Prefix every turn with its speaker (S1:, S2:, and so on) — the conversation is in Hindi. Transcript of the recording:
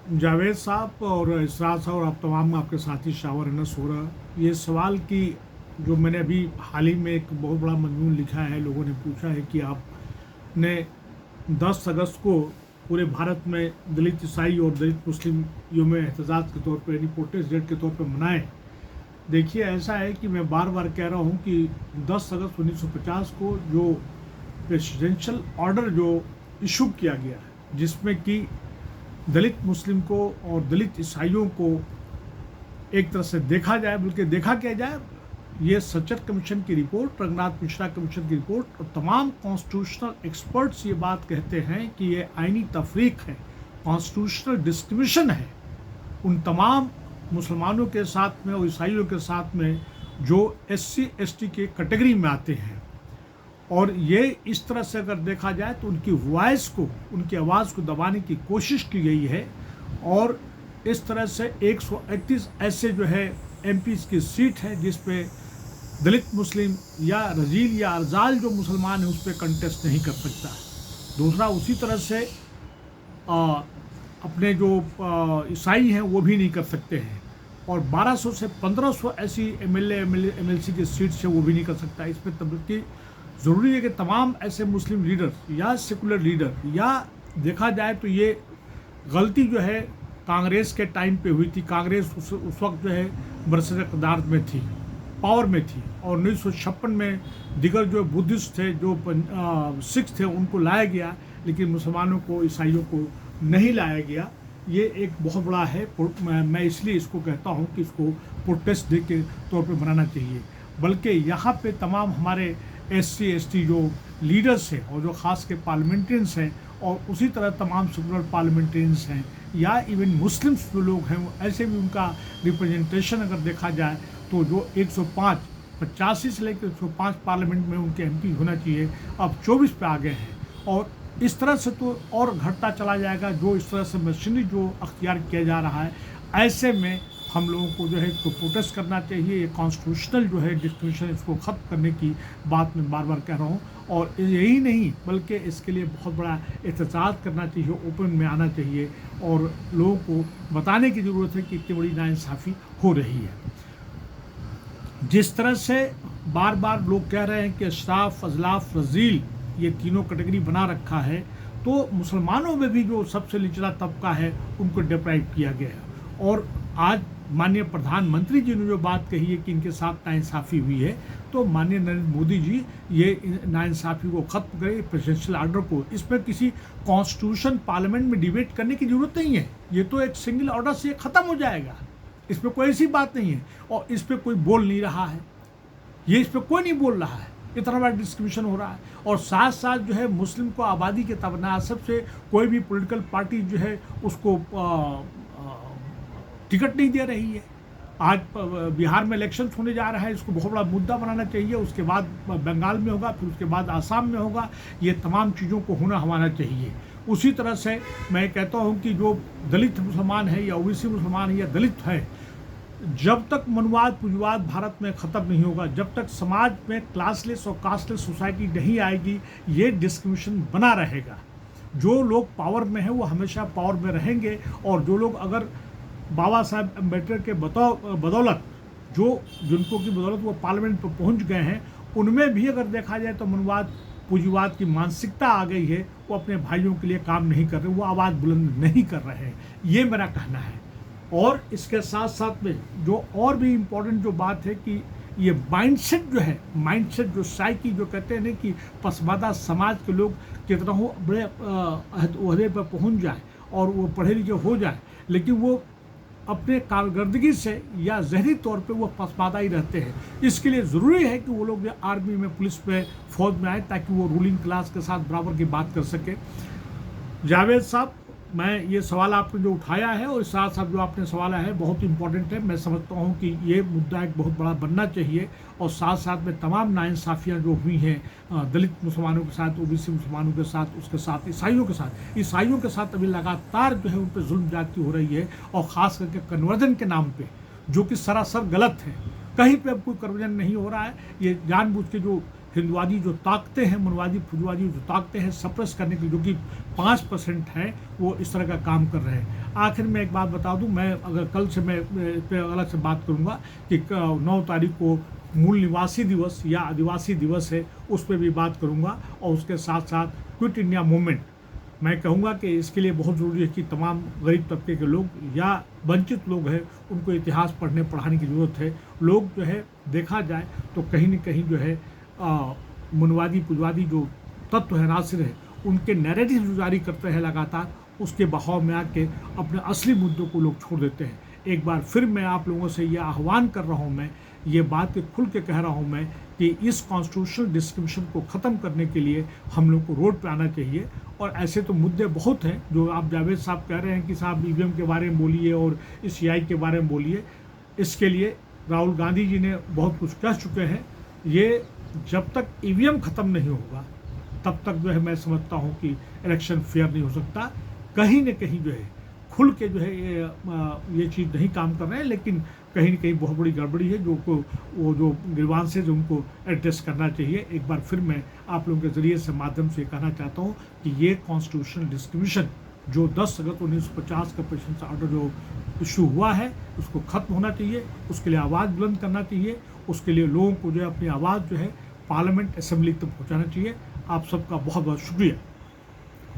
S1: जावेद साहब और इसरार साहब और आप तमाम आपके साथी शावर अनस हो रहा, ये सवाल कि जो मैंने अभी हाल ही में एक बहुत बड़ा मजमून लिखा है, लोगों ने पूछा है कि आपने 10 अगस्त को पूरे भारत में दलित ईसाई और दलित मुस्लिम योम एहतजाज के तौर पर यानी प्रोटेस्ट डेट के तौर पर मनाएं। देखिए, ऐसा है कि मैं बार बार कह रहा हूँ कि 10 अगस्त 1950 को जो प्रेसिडेंशियल ऑर्डर जो इशू किया गया है, जिसमें कि दलित मुस्लिम को और दलित ईसाइयों को एक तरह से देखा जाए, बल्कि देखा क्या जाए, ये सचर कमीशन की रिपोर्ट, रंगनाथ मिश्रा कमीशन की रिपोर्ट और तमाम कॉन्स्टिट्यूशनल एक्सपर्ट्स ये बात कहते हैं कि ये आईनी तफरीक है, कॉन्स्टिट्यूशनल डिस्क्रिमिनेशन है उन तमाम मुसलमानों के साथ में और ईसाइयों के साथ में जो SC ST के कैटेगरी में आते हैं। और ये इस तरह से अगर देखा जाए तो उनकी वॉइस को, उनकी आवाज़ को दबाने की कोशिश की गई है। और इस तरह से 131 ऐसे जो है MPs की सीट है जिस पे दलित मुस्लिम या रजील या अरजाल जो मुसलमान है उस पर कंटेस्ट नहीं कर सकता। दूसरा, उसी तरह से अपने जो ईसाई हैं वो भी नहीं कर सकते हैं। और 1200 से 1500 ऐसी MLA MLC की सीट्स है वो भी नहीं कर सकता। इस पर तबकी ज़रूरी है कि तमाम ऐसे मुस्लिम लीडर या सेकुलर लीडर, या देखा जाए तो ये गलती जो है कांग्रेस के टाइम पे हुई थी। कांग्रेस उस वक्त जो है बरसर इक़्तिदार में थी, पावर में थी, और 1956 में दिगर जो बुद्धिस्ट थे, जो सिख थे, उनको लाया गया, लेकिन मुसलमानों को, ईसाइयों को नहीं लाया गया। ये एक बहुत बड़ा है। मैं इसलिए इसको कहता हूँ कि इसको प्रोटेस्ट डे के तौर पे मनाना चाहिए। बल्कि यहाँ पे तमाम हमारे SC ST जो लीडर्स हैं और जो ख़ास के पार्लियामेंटेरियंस हैं, और उसी तरह तमाम सेकुलर पार्लियामेंटेरियंस हैं या इवन मुस्लिम्स जो लोग हैं, ऐसे भी उनका रिप्रेजेंटेशन अगर देखा जाए तो जो 185 से लेकर 105 पार्लियामेंट में उनके MP होना चाहिए, अब 24 पे आ गए हैं। और इस तरह से तो और घटता चला जाएगा। जो इस तरह से मशीनरी जो अख्तियार किया जा रहा है, ऐसे में हम लोगों को जो है इसको प्रोटेस्ट करना चाहिए। ये कॉन्स्टिट्यूशनल जो है डिस्क्रिमिनेशन, इसको ख़त्म करने की बात मैं बार बार कह रहा हूँ। और यही नहीं बल्कि इसके लिए बहुत बड़ा एहतजाज करना चाहिए, ओपन में आना चाहिए और लोगों को बताने की ज़रूरत है कि इतनी बड़ी नाइंसाफ़ी हो रही है। जिस तरह से बार बार लोग कह रहे हैं कि अशराफ, अजलाफ, रजील ये तीनों कैटेगरी बना रखा है, तो मुसलमानों में भी जो सबसे निचला तबका है उनको डिप्राइव किया गया है। और आज माननीय प्रधानमंत्री जी ने जो बात कही है कि इनके साथ नाइंसाफ़ी हुई है, तो माननीय नरेंद्र मोदी जी ये नाइंसाफ़ी को ख़त्म करें, प्रेसिडेंशियल ऑर्डर को। इस पर किसी कॉन्स्टिट्यूशन पार्लियामेंट में डिबेट करने की ज़रूरत नहीं है। ये तो एक सिंगल ऑर्डर से ख़त्म हो जाएगा। इस पर कोई ऐसी बात नहीं है और इस पर कोई बोल नहीं रहा है। ये इस पर कोई नहीं बोल रहा है। इतना बड़ा डिस्क्रिमिनेशन हो रहा है। और साथ साथ जो है मुस्लिम को आबादी के तनासब से कोई भी पॉलिटिकल पार्टी जो है उसको टिकट नहीं दे रही है। आज बिहार में इलेक्शन होने जा रहा है, इसको बहुत बड़ा मुद्दा बनाना चाहिए। उसके बाद बंगाल में होगा, फिर उसके बाद आसाम में होगा। ये तमाम चीज़ों को होना हमारा चाहिए। उसी तरह से मैं कहता हूँ कि जो दलित मुसलमान है या OBC मुसलमान है या दलित है, जब तक मनुवाद पूंजीवाद भारत में ख़त्म नहीं होगा, जब तक समाज में क्लासलेस और कास्टलेस सोसाइटी नहीं आएगी, ये डिस्क्रिमिनेशन बना रहेगा। जो लोग पावर में हैं वो हमेशा पावर में रहेंगे, और जो लोग अगर बाबा साहब अम्बेडकर के बदौलत जिनको की बदौलत वो पार्लियामेंट पर पहुंच गए हैं, उनमें भी अगर देखा जाए तो मनुवाद पूंजीवाद की मानसिकता आ गई है। वो अपने भाइयों के लिए काम नहीं कर रहे, वो आवाज़ बुलंद नहीं कर रहे हैं। ये मेरा कहना है। और इसके साथ साथ में जो और भी इम्पोर्टेंट जो बात है कि ये माइंडसेट जो है, माइंडसेट जो साइकी जो कहते हैं ना कि पसमादा समाज के लोग कितना हो बड़े ओहदे पर पहुंच जाए और वो पढ़े लिखे हो जाए, लेकिन वो अपने कारकर्दगी से या ज़हनी तौर पे वो पसमादा ही रहते हैं। इसके लिए ज़रूरी है कि वो लोग आर्मी में, पुलिस में, फ़ौज में आए, ताकि वो रूलिंग क्लास के साथ बराबर की बात कर सके। जावेद साहब, मैं ये सवाल आपने जो उठाया है और साथ साथ जो आपने सवाल है बहुत इंपॉर्टेंट है। मैं समझता हूँ कि ये मुद्दा एक बहुत बड़ा बनना चाहिए। और साथ साथ में तमाम नाइंसाफ़ियाँ जो हुई हैं दलित मुसलमानों के साथ, OBC मुसलमानों के साथ, उसके साथ ईसाइयों के साथ अभी लगातार जो है उन पर जुल्म ज्यादती हो रही है। और ख़ास करके कन्वर्जन के नाम पर, जो कि सरासर गलत है। कहीं पर अब कोई कन्वर्जन नहीं हो रहा है। ये जानबूझ के जो हिंदुवादी जो ताकतें हैं, मनवादी फुजवादी जो ताकतें हैं सप्रेस करने की, जो कि 5% हैं, वो इस तरह का काम कर रहे हैं। आखिर में एक बात बता दूं, मैं अगर कल से मैं इस पे अलग से बात करूंगा कि 9 तारीख को मूल निवासी दिवस या आदिवासी दिवस है, उस पर भी बात करूंगा। और उसके साथ साथ क्विट इंडिया मूवमेंट, मैं कहूँगा कि इसके लिए बहुत ज़रूरी है कि तमाम गरीब तबके के लोग या वंचित लोग हैं, उनको इतिहास पढ़ने पढ़ाने की ज़रूरत है। लोग जो है देखा जाए तो कहीं न कहीं जो है मनवादी पुजवादी जो तत्व है, नासिर है, उनके नैरेटिव जो जारी करते हैं लगातार, उसके बहाव में आके अपने असली मुद्दों को लोग छोड़ देते हैं। एक बार फिर मैं आप लोगों से ये आह्वान कर रहा हूँ, मैं ये बात खुल के कह रहा हूँ मैं कि इस कॉन्स्टिट्यूशनल डिस्क्रिमिनेशन को ख़त्म करने के लिए हम लोग को रोड पे आना चाहिए। और ऐसे तो मुद्दे बहुत हैं जो आप जावेद साहब कह रहे हैं कि साहब ईवीएम के बारे में बोलिए और इस सीआई के बारे में बोलिए। इसके लिए राहुल गांधी जी ने बहुत कुछ कह चुके हैं। ये जब तक ईवीएम ख़त्म नहीं होगा तब तक जो है मैं समझता हूँ कि इलेक्शन फेयर नहीं हो सकता। कहीं न कहीं जो है खुल के जो है ये चीज़ नहीं काम कर रहे हैं, लेकिन कहीं न कहीं बहुत बड़ी गड़बड़ी है वो जो ग्रीवांसेस उनको एड्रेस करना चाहिए। एक बार फिर मैं आप लोगों के ज़रिए से माध्यम से कहना चाहता हूँ कि ये कॉन्स्टिट्यूशनल डिस्क्रिमिनेशन जो 10 अगस्त 1950 का प्रेसिडेंशियल ऑर्डर जो इशू हुआ है, उसको ख़त्म होना चाहिए। उसके लिए आवाज़ बुलंद करना चाहिए। उसके लिए लोगों को जो है अपनी आवाज़ जो है पार्लियामेंट असेंबली तक पहुँचाना चाहिए। आप सबका बहुत बहुत शुक्रिया।